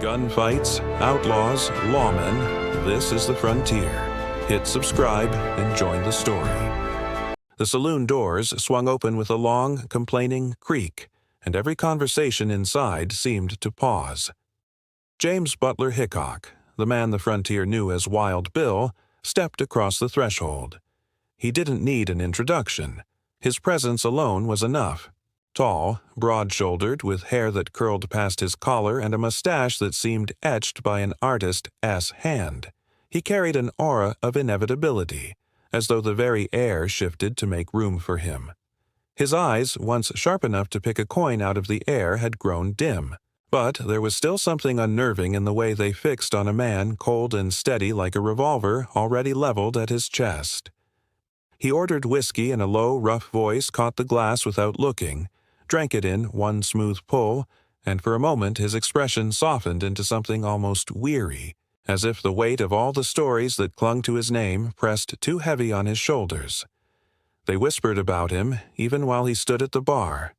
Gunfights, outlaws, lawmen, this is the frontier. Hit subscribe and join the story. The saloon doors swung open with a long, complaining creak, and every conversation inside seemed to pause. James Butler Hickok, the man the frontier knew as Wild Bill, stepped across the threshold. He didn't need an introduction. His presence alone was enough. Tall, broad-shouldered, with hair that curled past his collar and a mustache that seemed etched by an artist's hand, he carried an aura of inevitability, as though the very air shifted to make room for him. His eyes, once sharp enough to pick a coin out of the air, had grown dim, but there was still something unnerving in the way they fixed on a man cold and steady like a revolver already leveled at his chest. He ordered whiskey in a low, rough voice, caught the glass without looking, drank it in one smooth pull, and for a moment his expression softened into something almost weary, as if the weight of all the stories that clung to his name pressed too heavy on his shoulders. They whispered about him, even while he stood at the bar.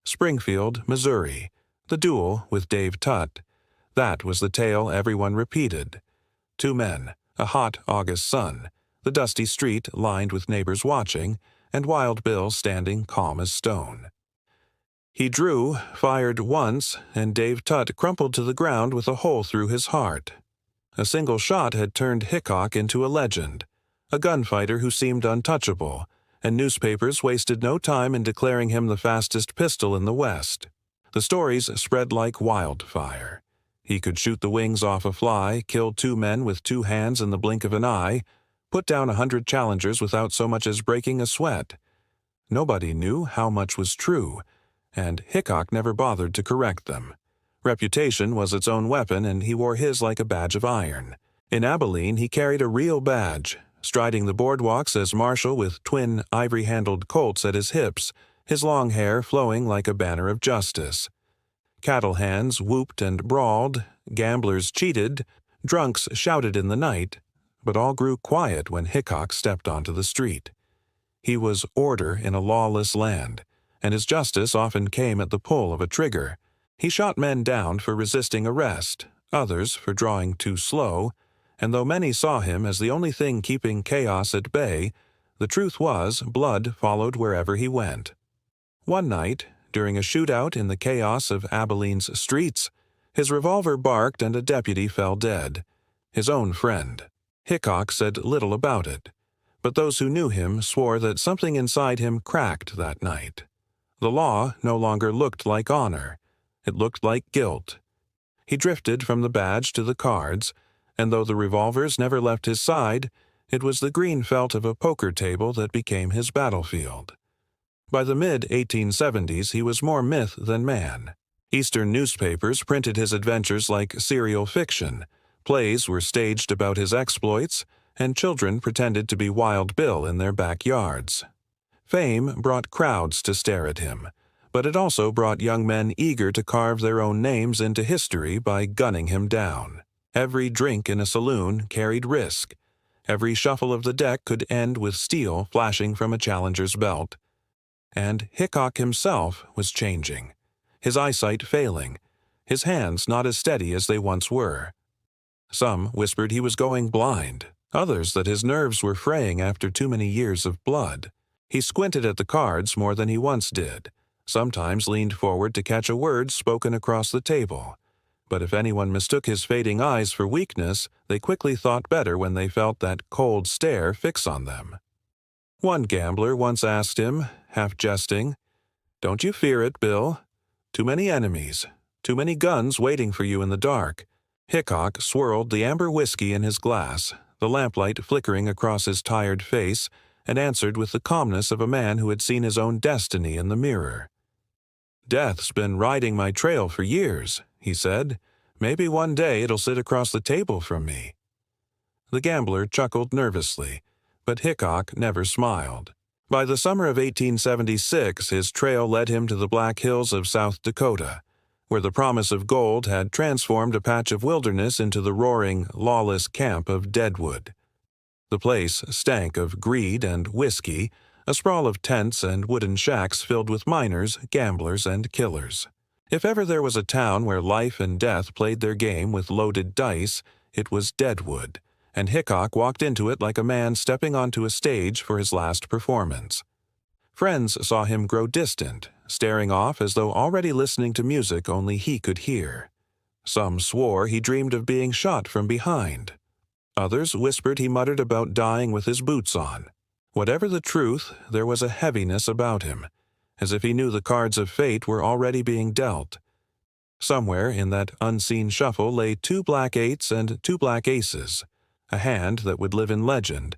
Springfield, Missouri, the duel with Dave Tutt. That was the tale everyone repeated. Two men, a hot August sun, the dusty street lined with neighbors watching, and Wild Bill standing calm as stone. He drew, fired once, and Dave Tutt crumpled to the ground with a hole through his heart. A single shot had turned Hickok into a legend, a gunfighter who seemed untouchable, and newspapers wasted no time in declaring him the fastest pistol in the West. The stories spread like wildfire. He could shoot the wings off a fly, kill two men with two hands in the blink of an eye, put down 100 challengers without so much as breaking a sweat. Nobody knew how much was true, and Hickok never bothered to correct them. Reputation was its own weapon, and he wore his like a badge of iron. In Abilene, he carried a real badge, striding the boardwalks as marshal with twin ivory-handled Colts at his hips, his long hair flowing like a banner of justice. Cattle hands whooped and brawled, gamblers cheated, drunks shouted in the night, but all grew quiet when Hickok stepped onto the street. He was order in a lawless land, and his justice often came at the pull of a trigger. He shot men down for resisting arrest, others for drawing too slow, and though many saw him as the only thing keeping chaos at bay, the truth was blood followed wherever he went. One night, during a shootout in the chaos of Abilene's streets, his revolver barked and a deputy fell dead, his own friend. Hickok said little about it, but those who knew him swore that something inside him cracked that night. The law no longer looked like honor. It looked like guilt. He drifted from the badge to the cards, and though the revolvers never left his side, it was the green felt of a poker table that became his battlefield. By the mid-1870s, he was more myth than man. Eastern newspapers printed his adventures like serial fiction. Plays were staged about his exploits, and children pretended to be Wild Bill in their backyards. Fame brought crowds to stare at him, but it also brought young men eager to carve their own names into history by gunning him down. Every drink in a saloon carried risk. Every shuffle of the deck could end with steel flashing from a challenger's belt. And Hickok himself was changing, his eyesight failing, his hands not as steady as they once were. Some whispered he was going blind, others that his nerves were fraying after too many years of blood. He squinted at the cards more than he once did, sometimes leaned forward to catch a word spoken across the table. But if anyone mistook his fading eyes for weakness, they quickly thought better when they felt that cold stare fix on them. One gambler once asked him, half jesting, "Don't you fear it, Bill? Too many enemies, too many guns waiting for you in the dark." Hickok swirled the amber whiskey in his glass, the lamplight flickering across his tired face, and answered with the calmness of a man who had seen his own destiny in the mirror. "Death's been riding my trail for years," he said. "Maybe one day it'll sit across the table from me." The gambler chuckled nervously, but Hickok never smiled. By the summer of 1876, his trail led him to the Black Hills of South Dakota, where the promise of gold had transformed a patch of wilderness into the roaring, lawless camp of Deadwood. The place stank of greed and whiskey, a sprawl of tents and wooden shacks filled with miners, gamblers, and killers. If ever there was a town where life and death played their game with loaded dice, it was Deadwood, and Hickok walked into it like a man stepping onto a stage for his last performance. Friends saw him grow distant, staring off as though already listening to music only he could hear. Some swore he dreamed of being shot from behind. Others whispered he muttered about dying with his boots on. Whatever the truth, there was a heaviness about him, as if he knew the cards of fate were already being dealt. Somewhere in that unseen shuffle lay 2 black 8s and 2 black aces, a hand that would live in legend,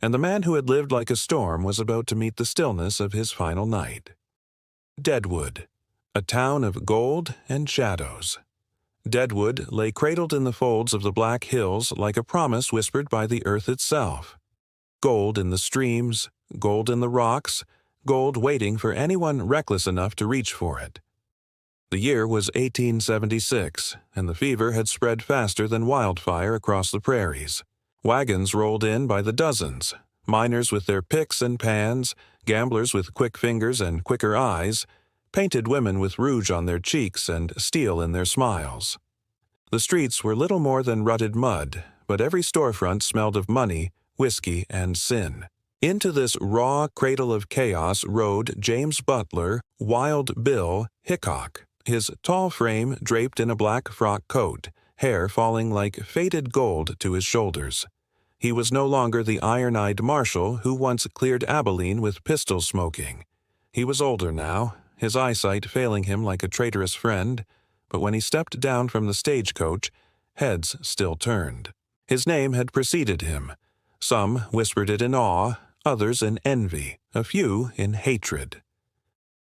and the man who had lived like a storm was about to meet the stillness of his final night. Deadwood, a town of gold and shadows. Deadwood lay cradled in the folds of the Black Hills like a promise whispered by the earth itself. Gold in the streams, gold in the rocks, gold waiting for anyone reckless enough to reach for it. The year was 1876, and the fever had spread faster than wildfire across the prairies. Wagons rolled in by the dozens, miners with their picks and pans, gamblers with quick fingers and quicker eyes, painted women with rouge on their cheeks and steel in their smiles. The streets were little more than rutted mud, but every storefront smelled of money, whiskey, and sin. Into this raw cradle of chaos rode James Butler, Wild Bill Hickok, his tall frame draped in a black frock coat, hair falling like faded gold to his shoulders. He was no longer the iron-eyed marshal who once cleared Abilene with pistol smoking. He was older now, his eyesight failing him like a traitorous friend, but when he stepped down from the stagecoach, heads still turned. His name had preceded him. Some whispered it in awe, others in envy, a few in hatred.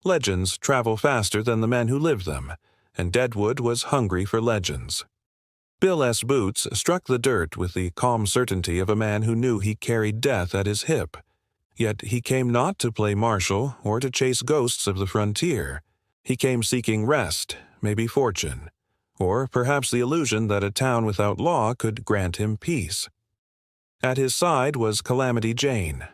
Legends travel faster than the men who live them, and Deadwood was hungry for legends. Bill S. Boots struck the dirt with the calm certainty of a man who knew he carried death at his hip. Yet he came not to play marshal or to chase ghosts of the frontier. He came seeking rest, maybe fortune, or perhaps the illusion that a town without law could grant him peace. At his side was Calamity Jane.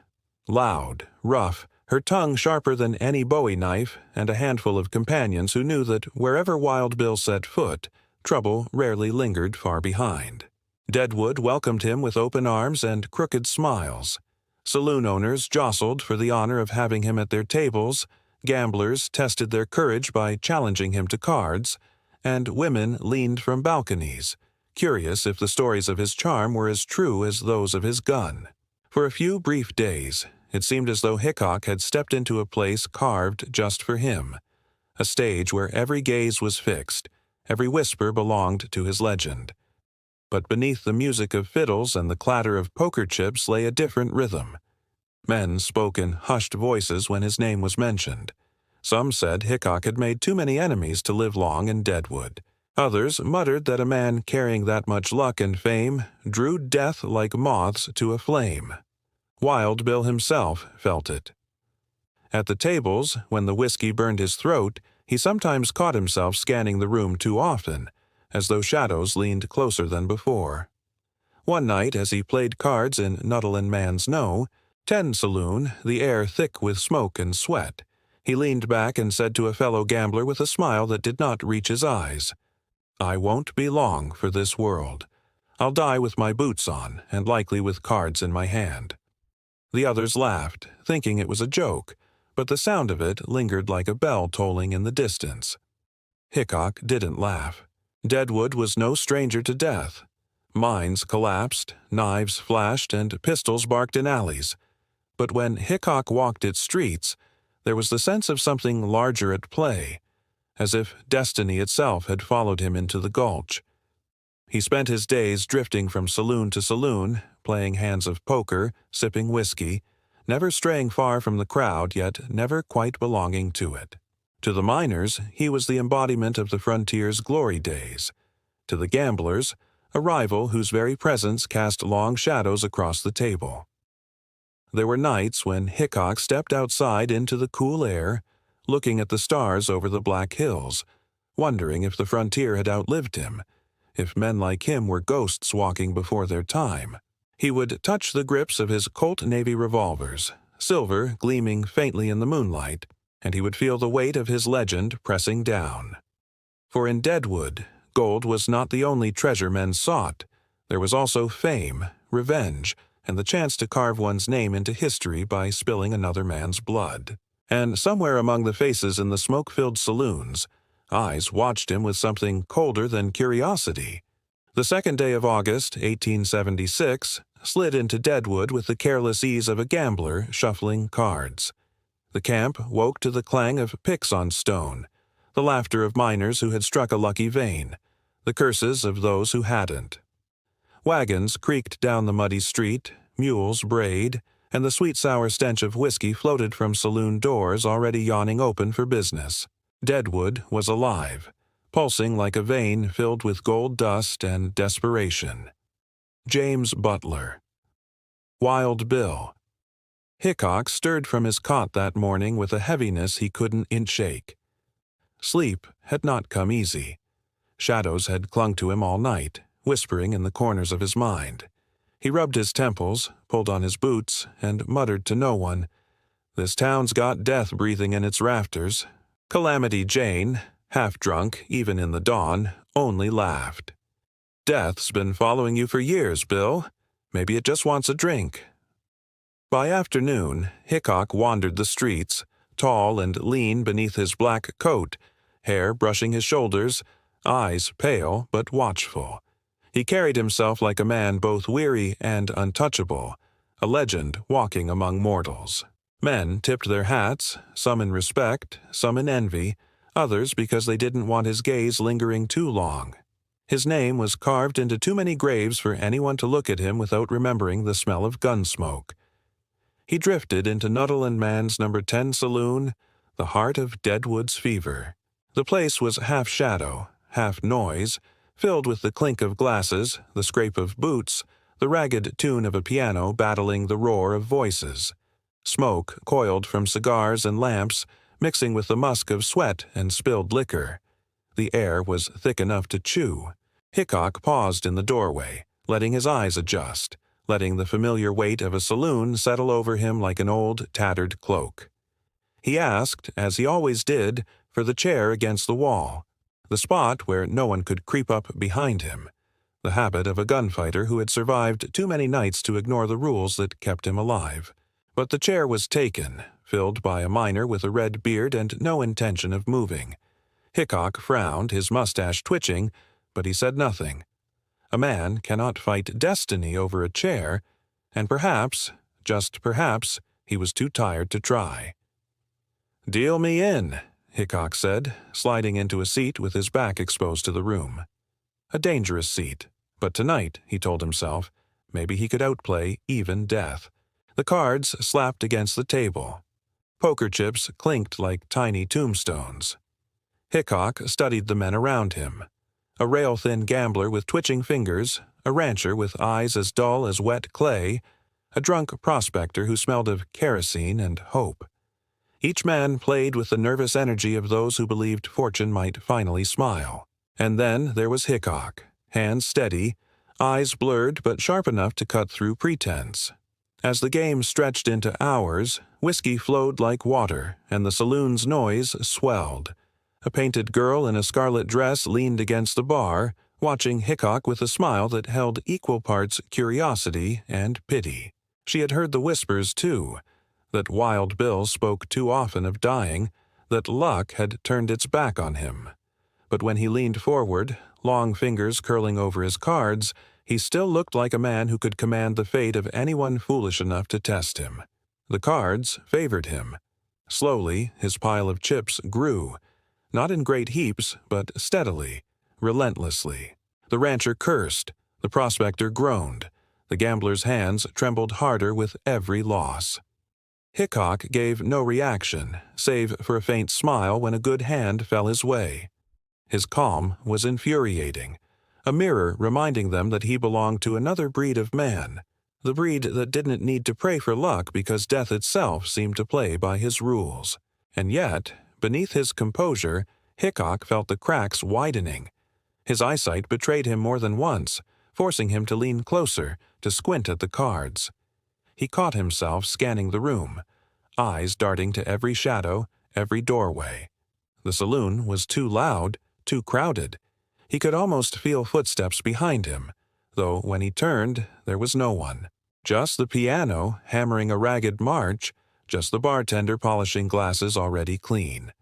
Loud, rough, her tongue sharper than any Bowie knife, and a handful of companions who knew that wherever Wild Bill set foot, trouble rarely lingered far behind. Deadwood welcomed him with open arms and crooked smiles. Saloon owners jostled for the honor of having him at their tables, gamblers tested their courage by challenging him to cards, and women leaned from balconies, curious if the stories of his charm were as true as those of his gun. For a few brief days, it seemed as though Hickok had stepped into a place carved just for him, a stage where every gaze was fixed, every whisper belonged to his legend. But beneath the music of fiddles and the clatter of poker chips lay a different rhythm. Men spoke in hushed voices when his name was mentioned. Some said Hickok had made too many enemies to live long in Deadwood. Others muttered that a man carrying that much luck and fame drew death like moths to a flame. Wild Bill himself felt it. At the tables, when the whiskey burned his throat, he sometimes caught himself scanning the room too often, as though shadows leaned closer than before. One night, as he played cards in Nuttall and Man's No, 10 Saloon, the air thick with smoke and sweat, he leaned back and said to a fellow gambler with a smile that did not reach his eyes, "I won't be long for this world. I'll die with my boots on, and likely with cards in my hand." The others laughed, thinking it was a joke, but the sound of it lingered like a bell tolling in the distance. Hickok didn't laugh. Deadwood was no stranger to death. Mines collapsed, knives flashed, and pistols barked in alleys. But when Hickok walked its streets, there was the sense of something larger at play, as if destiny itself had followed him into the gulch. He spent his days drifting from saloon to saloon, playing hands of poker, sipping whiskey, never straying far from the crowd, yet never quite belonging to it. To the miners, he was the embodiment of the frontier's glory days. To the gamblers, a rival whose very presence cast long shadows across the table. There were nights when Hickok stepped outside into the cool air, looking at the stars over the Black Hills, wondering if the frontier had outlived him, if men like him were ghosts walking before their time. He would touch the grips of his Colt Navy revolvers, silver gleaming faintly in the moonlight, and he would feel the weight of his legend pressing down. For in Deadwood, gold was not the only treasure men sought. There was also fame, revenge, and the chance to carve one's name into history by spilling another man's blood. And somewhere among the faces in the smoke-filled saloons, eyes watched him with something colder than curiosity. The second day of August, 1876, slid into Deadwood with the careless ease of a gambler shuffling cards. The camp woke to the clang of picks on stone, the laughter of miners who had struck a lucky vein, the curses of those who hadn't. Wagons creaked down the muddy street, mules brayed, and the sweet-sour stench of whiskey floated from saloon doors already yawning open for business. Deadwood was alive, pulsing like a vein filled with gold dust and desperation. James Butler. Wild Bill. Hickok stirred from his cot that morning with a heaviness he couldn't shake. Sleep had not come easy. Shadows had clung to him all night, whispering in the corners of his mind. He rubbed his temples, pulled on his boots, and muttered to no one, "This town's got death breathing in its rafters." Calamity Jane, half-drunk even in the dawn, only laughed. "Death's been following you for years, Bill. Maybe it just wants a drink." By afternoon, Hickok wandered the streets, tall and lean beneath his black coat, hair brushing his shoulders, eyes pale but watchful. He carried himself like a man both weary and untouchable, a legend walking among mortals. Men tipped their hats, some in respect, some in envy, others because they didn't want his gaze lingering too long. His name was carved into too many graves for anyone to look at him without remembering the smell of gun smoke. He drifted into Nuttall and Mann's No. 10 saloon, the heart of Deadwood's fever. The place was half shadow, half noise, filled with the clink of glasses, the scrape of boots, the ragged tune of a piano battling the roar of voices. Smoke coiled from cigars and lamps, mixing with the musk of sweat and spilled liquor. The air was thick enough to chew. Hickok paused in the doorway, letting his eyes adjust, letting the familiar weight of a saloon settle over him like an old, tattered cloak. He asked, as he always did, for the chair against the wall, the spot where no one could creep up behind him, the habit of a gunfighter who had survived too many nights to ignore the rules that kept him alive. But the chair was taken, filled by a miner with a red beard and no intention of moving. Hickok frowned, his mustache twitching, but he said nothing. A man cannot fight destiny over a chair, and perhaps, just perhaps, he was too tired to try. "Deal me in," Hickok said, sliding into a seat with his back exposed to the room. A dangerous seat, but tonight, he told himself, maybe he could outplay even death. The cards slapped against the table. Poker chips clinked like tiny tombstones. Hickok studied the men around him. A rail-thin gambler with twitching fingers, a rancher with eyes as dull as wet clay, a drunk prospector who smelled of kerosene and hope. Each man played with the nervous energy of those who believed fortune might finally smile. And then there was Hickok, hands steady, eyes blurred but sharp enough to cut through pretense. As the game stretched into hours, whiskey flowed like water, and the saloon's noise swelled. A painted girl in a scarlet dress leaned against the bar, watching Hickok with a smile that held equal parts curiosity and pity. She had heard the whispers, too, that Wild Bill spoke too often of dying, that luck had turned its back on him. But when he leaned forward, long fingers curling over his cards, he still looked like a man who could command the fate of anyone foolish enough to test him. The cards favored him. Slowly, his pile of chips grew, not in great heaps, but steadily, relentlessly. The rancher cursed, the prospector groaned, the gambler's hands trembled harder with every loss. Hickok gave no reaction, save for a faint smile when a good hand fell his way. His calm was infuriating, a mirror reminding them that he belonged to another breed of man, the breed that didn't need to pray for luck because death itself seemed to play by his rules. And yet, beneath his composure, Hickok felt the cracks widening. His eyesight betrayed him more than once, forcing him to lean closer, to squint at the cards. He caught himself scanning the room, eyes darting to every shadow, every doorway. The saloon was too loud, too crowded. He could almost feel footsteps behind him, though when he turned, there was no one. Just the piano hammering a ragged march, just the bartender polishing glasses already clean.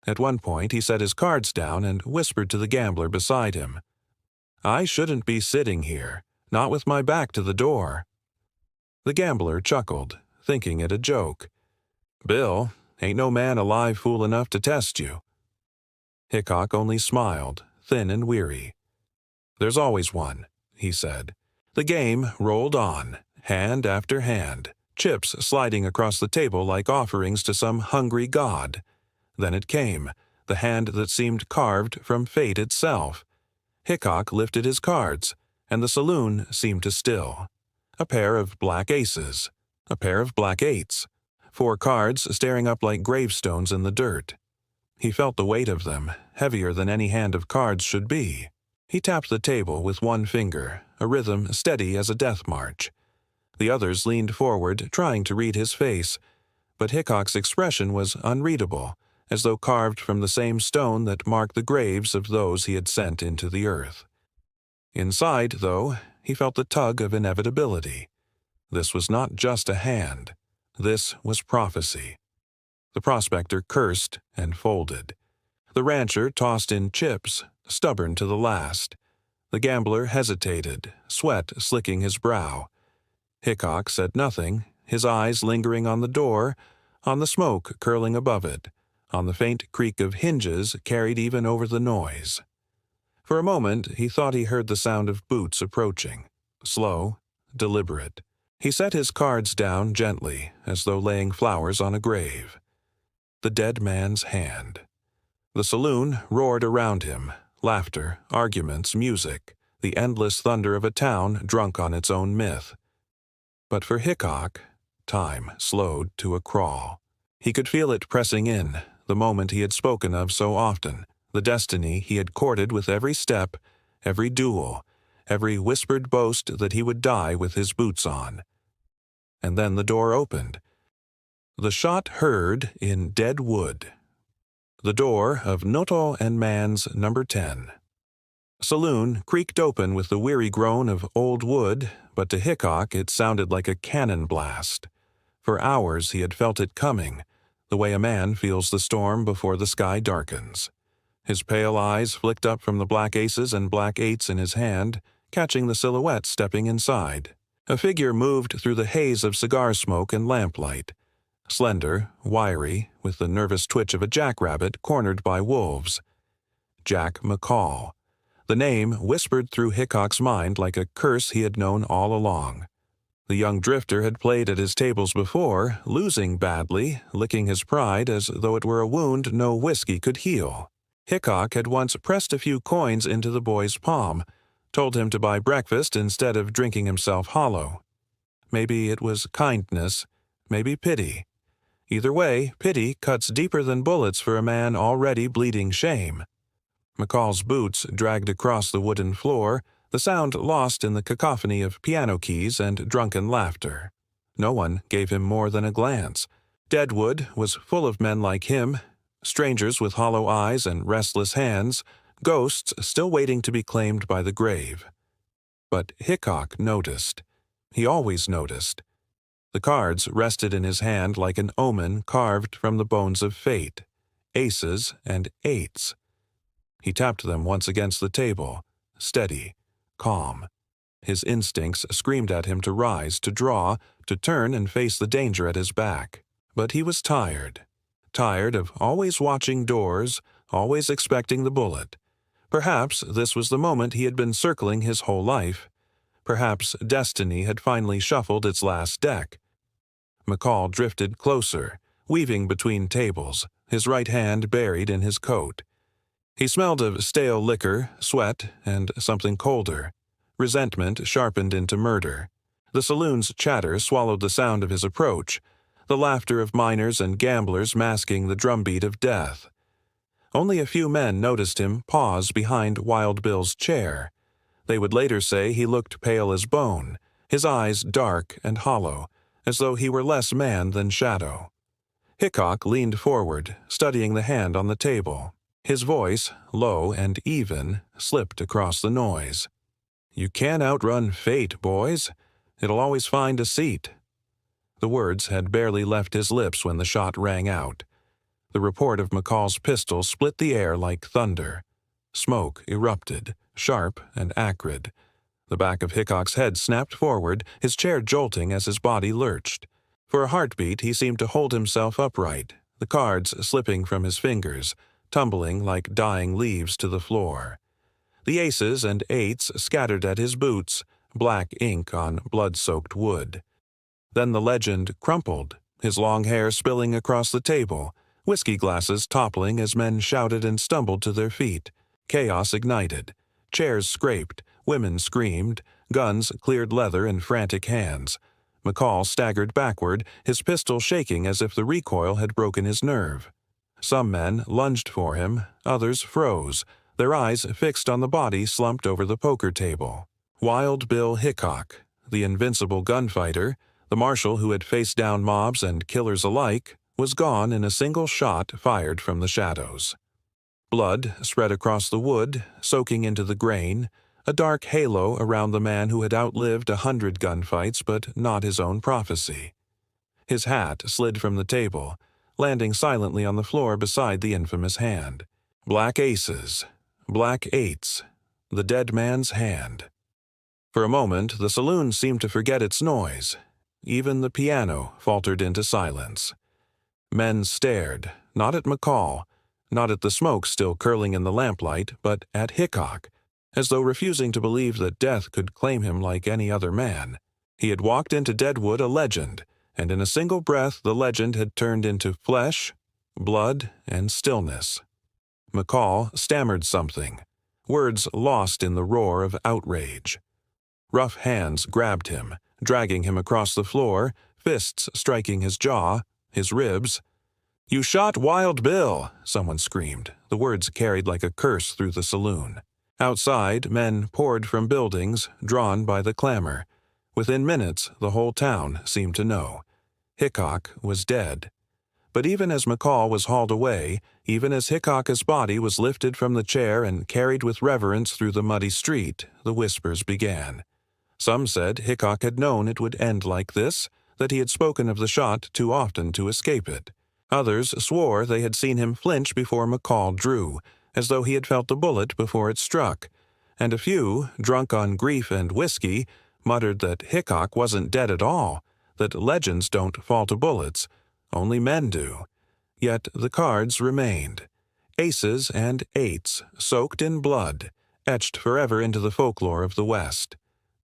At one point, he set his cards down and whispered to the gambler beside him, "I shouldn't be sitting here, not with my back to the door." The gambler chuckled, thinking it a joke. "Bill, ain't no man alive fool enough to test you." Hickok only smiled, thin and weary. "There's always one," he said. The game rolled on, hand after hand, chips sliding across the table like offerings to some hungry god. Then it came, the hand that seemed carved from fate itself. Hickok lifted his cards, and the saloon seemed to still. A pair of black aces, a pair of black eights, 4 cards staring up like gravestones in the dirt. He felt the weight of them, heavier than any hand of cards should be. He tapped the table with one finger, a rhythm steady as a death march. The others leaned forward, trying to read his face, but Hickok's expression was unreadable, as though carved from the same stone that marked the graves of those he had sent into the earth. Inside, though, he felt the tug of inevitability. This was not just a hand. This was prophecy. The prospector cursed and folded. The rancher tossed in chips, stubborn to the last. The gambler hesitated, sweat slicking his brow. Hickok said nothing, his eyes lingering on the door, on the smoke curling above it, on the faint creak of hinges carried even over the noise. For a moment he thought he heard the sound of boots approaching, slow, deliberate. He set his cards down gently, as though laying flowers on a grave. The dead man's hand. The saloon roared around him, laughter, arguments, music, the endless thunder of a town drunk on its own myth. But for Hickok, time slowed to a crawl. He could feel it pressing in, the moment he had spoken of so often, the destiny he had courted with every step, every duel, every whispered boast that he would die with his boots on. And then the door opened. The shot heard in Deadwood. The door of Nuttall and Mann's number 10. Saloon creaked open with the weary groan of old wood, but to Hickok it sounded like a cannon blast. For hours he had felt it coming, the way a man feels the storm before the sky darkens. His pale eyes flicked up from the black aces and black eights in his hand, catching the silhouette stepping inside. A figure moved through the haze of cigar smoke and lamplight. Slender, wiry, with the nervous twitch of a jackrabbit cornered by wolves. Jack McCall. The name whispered through Hickok's mind like a curse he had known all along. The young drifter had played at his tables before, losing badly, licking his pride as though it were a wound no whiskey could heal. Hickok had once pressed a few coins into the boy's palm, told him to buy breakfast instead of drinking himself hollow. Maybe it was kindness, maybe pity. Either way, pity cuts deeper than bullets for a man already bleeding shame. McCall's boots dragged across the wooden floor, the sound lost in the cacophony of piano keys and drunken laughter. No one gave him more than a glance. Deadwood was full of men like him, strangers with hollow eyes and restless hands, ghosts still waiting to be claimed by the grave. But Hickok noticed. He always noticed. The cards rested in his hand like an omen carved from the bones of fate. Aces and eights. He tapped them once against the table, steady, calm. His instincts screamed at him to rise, to draw, to turn and face the danger at his back. But he was tired. Tired of always watching doors, always expecting the bullet. Perhaps this was the moment he had been circling his whole life. Perhaps destiny had finally shuffled its last deck. McCall drifted closer, weaving between tables, his right hand buried in his coat. He smelled of stale liquor, sweat, and something colder. Resentment sharpened into murder. The saloon's chatter swallowed the sound of his approach, the laughter of miners and gamblers masking the drumbeat of death. Only a few men noticed him pause behind Wild Bill's chair. They would later say he looked pale as bone, his eyes dark and hollow, as though he were less man than shadow. Hickok leaned forward, studying the hand on the table. His voice, low and even, slipped across the noise. "You can't outrun fate, boys. It'll always find a seat." The words had barely left his lips when the shot rang out. The report of McCall's pistol split the air like thunder. Smoke erupted, sharp and acrid. The back of Hickok's head snapped forward, his chair jolting as his body lurched. For a heartbeat, he seemed to hold himself upright, the cards slipping from his fingers, tumbling like dying leaves to the floor. The aces and eights scattered at his boots, black ink on blood-soaked wood. Then the legend crumpled, his long hair spilling across the table, whiskey glasses toppling as men shouted and stumbled to their feet. Chaos ignited. Chairs scraped, women screamed, guns cleared leather in frantic hands. McCall staggered backward, his pistol shaking as if the recoil had broken his nerve. Some men lunged for him, others froze, their eyes fixed on the body slumped over the poker table. Wild Bill Hickok, the invincible gunfighter, the marshal who had faced down mobs and killers alike, was gone in a single shot fired from the shadows. Blood spread across the wood, soaking into the grain, a dark halo around the man who had outlived 100 gunfights but not his own prophecy. His hat slid from the table, landing silently on the floor beside the infamous hand. Black aces, black eights, the dead man's hand. For a moment, the saloon seemed to forget its noise. Even the piano faltered into silence. Men stared, not at McCall, not at the smoke still curling in the lamplight, but at Hickok, as though refusing to believe that death could claim him like any other man. He had walked into Deadwood a legend, and in a single breath the legend had turned into flesh, blood, and stillness. McCall stammered something, words lost in the roar of outrage. Rough hands grabbed him, dragging him across the floor, fists striking his jaw, his ribs. "You shot Wild Bill!" someone screamed, the words carried like a curse through the saloon. Outside, men poured from buildings, drawn by the clamor. Within minutes, the whole town seemed to know. Hickok was dead. But even as McCall was hauled away, even as Hickok's body was lifted from the chair and carried with reverence through the muddy street, the whispers began. Some said Hickok had known it would end like this, that he had spoken of the shot too often to escape it. Others swore they had seen him flinch before McCall drew, as though he had felt the bullet before it struck, and a few, drunk on grief and whiskey, muttered that Hickok wasn't dead at all, that legends don't fall to bullets, only men do. Yet the cards remained. Aces and eights, soaked in blood, etched forever into the folklore of the West.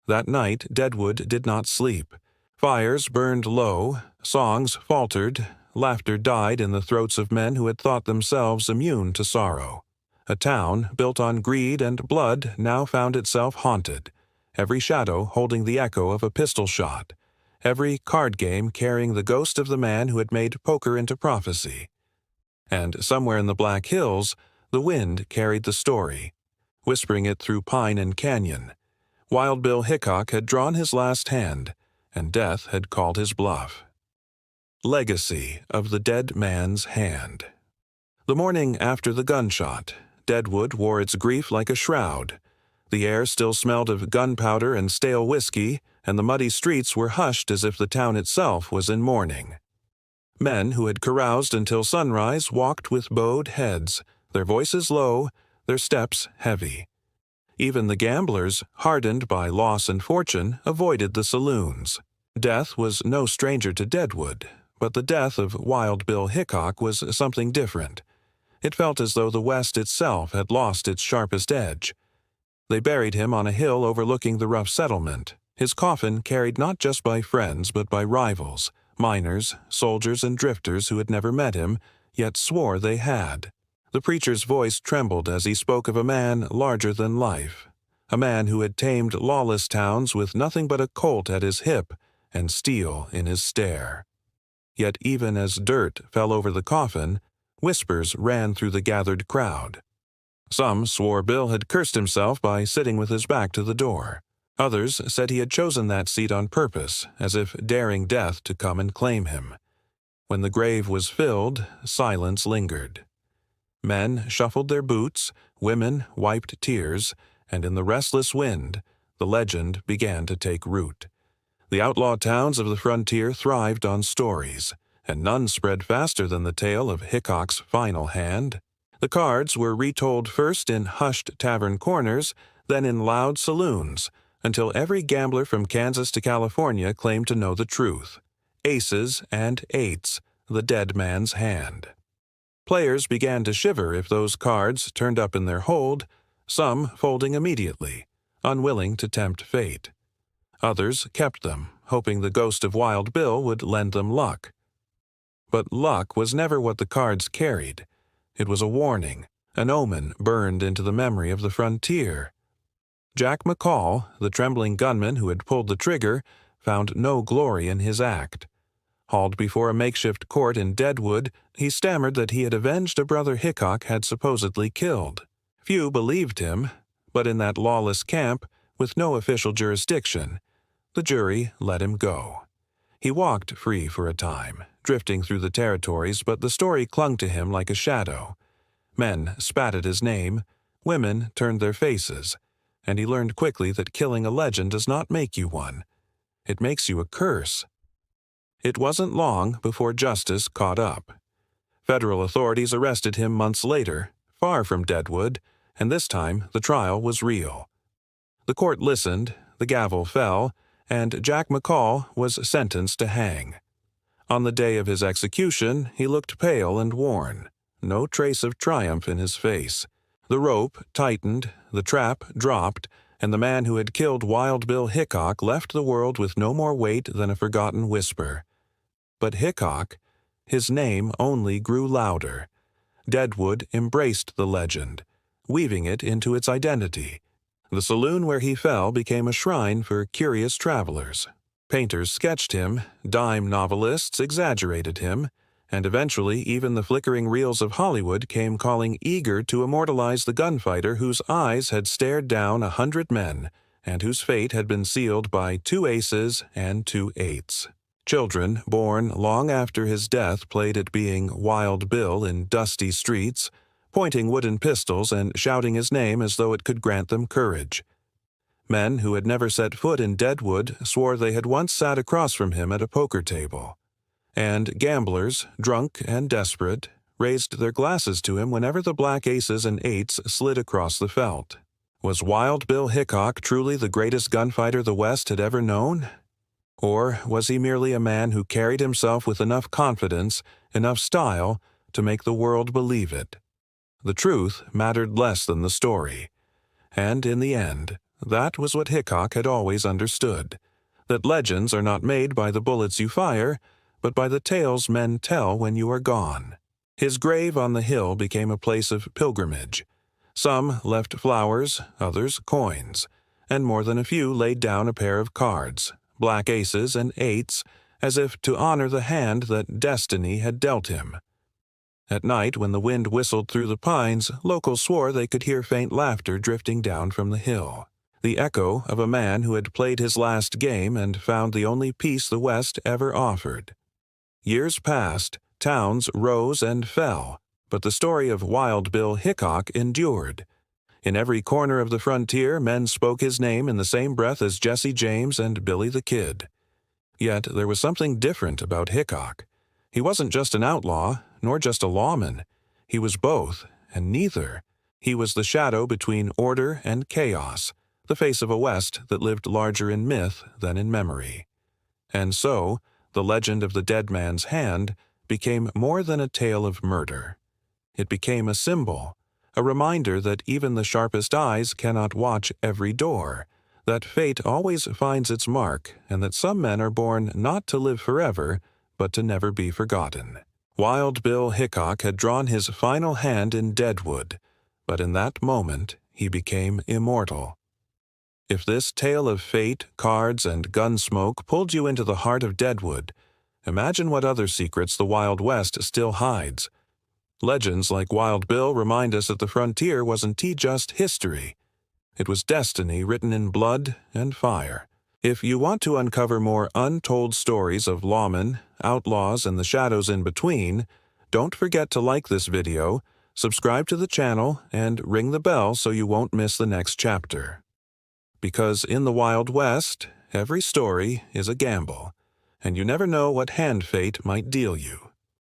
That night Deadwood did not sleep. Fires burned low, songs faltered, laughter died in the throats of men who had thought themselves immune to sorrow. A town built on greed and blood now found itself haunted, every shadow holding the echo of a pistol shot, every card game carrying the ghost of the man who had made poker into prophecy. And somewhere in the Black Hills, the wind carried the story, whispering it through pine and canyon. Wild Bill Hickok had drawn his last hand, and death had called his bluff. Legacy of the Dead Man's Hand. The morning after the gunshot, Deadwood wore its grief like a shroud. The air still smelled of gunpowder and stale whiskey, and the muddy streets were hushed as if the town itself was in mourning. Men who had caroused until sunrise walked with bowed heads, their voices low, their steps heavy. Even the gamblers, hardened by loss and fortune, avoided the saloons. Death was no stranger to Deadwood, but the death of Wild Bill Hickok was something different. It felt as though the West itself had lost its sharpest edge. They buried him on a hill overlooking the rough settlement, his coffin carried not just by friends but by rivals, miners, soldiers, and drifters who had never met him, yet swore they had. The preacher's voice trembled as he spoke of a man larger than life, a man who had tamed lawless towns with nothing but a colt at his hip and steel in his stare. Yet even as dirt fell over the coffin, whispers ran through the gathered crowd. Some swore Bill had cursed himself by sitting with his back to the door. Others said he had chosen that seat on purpose, as if daring death to come and claim him. When the grave was filled, silence lingered. Men shuffled their boots, women wiped tears, and in the restless wind, the legend began to take root. The outlaw towns of the frontier thrived on stories, and none spread faster than the tale of Hickok's final hand. The cards were retold first in hushed tavern corners, then in loud saloons, until every gambler from Kansas to California claimed to know the truth. Aces and eights, the dead man's hand. Players began to shiver if those cards turned up in their hold, some folding immediately, unwilling to tempt fate. Others kept them, hoping the ghost of Wild Bill would lend them luck. But luck was never what the cards carried. It was a warning, an omen burned into the memory of the frontier. Jack McCall, the trembling gunman who had pulled the trigger, found no glory in his act. Hauled before a makeshift court in Deadwood, he stammered that he had avenged a brother Hickok had supposedly killed. Few believed him, but in that lawless camp, with no official jurisdiction, the jury let him go. He walked free for a time, drifting through the territories, but the story clung to him like a shadow. Men spat at his name, women turned their faces, and he learned quickly that killing a legend does not make you one. It makes you a curse. It wasn't long before justice caught up. Federal authorities arrested him months later, far from Deadwood, and this time the trial was real. The court listened, the gavel fell, and Jack McCall was sentenced to hang. On the day of his execution, he looked pale and worn, no trace of triumph in his face. The rope tightened, the trap dropped, and the man who had killed Wild Bill Hickok left the world with no more weight than a forgotten whisper. But Hickok, his name only grew louder. Deadwood embraced the legend, weaving it into its identity. The saloon where he fell became a shrine for curious travelers. Painters sketched him, dime novelists exaggerated him, and eventually even the flickering reels of Hollywood came calling eager to immortalize the gunfighter whose eyes had stared down 100 men, and whose fate had been sealed by 2 aces and 2 eights. Children born long after his death played at being Wild Bill in dusty streets, pointing wooden pistols and shouting his name as though it could grant them courage. Men who had never set foot in Deadwood swore they had once sat across from him at a poker table. And gamblers, drunk and desperate, raised their glasses to him whenever the black aces and eights slid across the felt. Was Wild Bill Hickok truly the greatest gunfighter the West had ever known? Or was he merely a man who carried himself with enough confidence, enough style, to make the world believe it? The truth mattered less than the story. And in the end, that was what Hickok had always understood, that legends are not made by the bullets you fire, but by the tales men tell when you are gone. His grave on the hill became a place of pilgrimage. Some left flowers, others coins, and more than a few laid down a pair of cards, black aces and eights, as if to honor the hand that destiny had dealt him. At night, when the wind whistled through the pines, locals swore they could hear faint laughter drifting down from the hill, the echo of a man who had played his last game and found the only peace the West ever offered. Years passed, towns rose and fell, but the story of Wild Bill Hickok endured. In every corner of the frontier, men spoke his name in the same breath as Jesse James and Billy the Kid. Yet there was something different about Hickok. He wasn't just an outlaw, nor just a lawman. He was both, and neither. He was the shadow between order and chaos, the face of a West that lived larger in myth than in memory. And so, the legend of the dead man's hand became more than a tale of murder. It became a symbol, a reminder that even the sharpest eyes cannot watch every door, that fate always finds its mark, and that some men are born not to live forever, but to never be forgotten. Wild Bill Hickok had drawn his final hand in Deadwood, but in that moment he became immortal. If this tale of fate, cards, and gun smoke pulled you into the heart of Deadwood, imagine what other secrets the Wild West still hides. Legends like Wild Bill remind us that the frontier wasn't just history. It was destiny written in blood and fire. If you want to uncover more untold stories of lawmen, outlaws, and the shadows in between, don't forget to like this video, Subscribe to the channel and ring the bell so you won't miss the next chapter. Because in the Wild West, every story is a gamble, and you never know what hand fate might deal you.